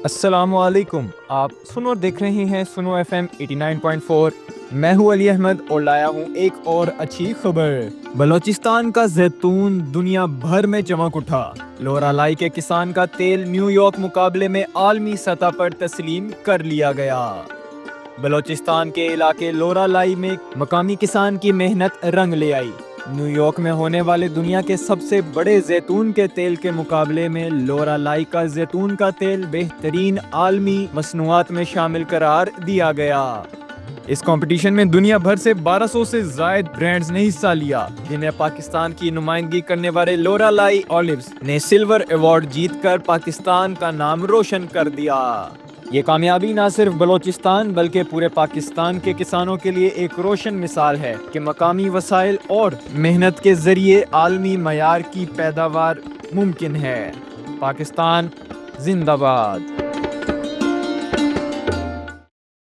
السلام علیکم، آپ سنو اور دیکھ رہے ہیں سنو ایف ایم 89.4۔ میں ہوں علی احمد اور لایا ہوں ایک اور اچھی خبر۔ بلوچستان کا زیتون دنیا بھر میں چمک اٹھا۔ لورا لائی کے کسان کا تیل نیو یارک مقابلے میں عالمی سطح پر تسلیم کر لیا گیا۔ بلوچستان کے علاقے لورا لائی میں مقامی کسان کی محنت رنگ لے آئی۔ نیو یارک میں ہونے والے دنیا کے سب سے بڑے زیتون کے تیل کے مقابلے میں لورا لائی کا زیتون کا تیل بہترین عالمی مصنوعات میں شامل قرار دیا گیا۔ اس کمپٹیشن میں دنیا بھر سے 1200 سے زائد برانڈز نے حصہ لیا، جنہیں پاکستان کی نمائندگی کرنے والے لورا لائی اولیوز نے سلور ایوارڈ جیت کر پاکستان کا نام روشن کر دیا۔ یہ کامیابی نہ صرف بلوچستان بلکہ پورے پاکستان کے کسانوں کے لیے ایک روشن مثال ہے کہ مقامی وسائل اور محنت کے ذریعے عالمی معیار کی پیداوار ممکن ہے۔ پاکستان زندہ باد۔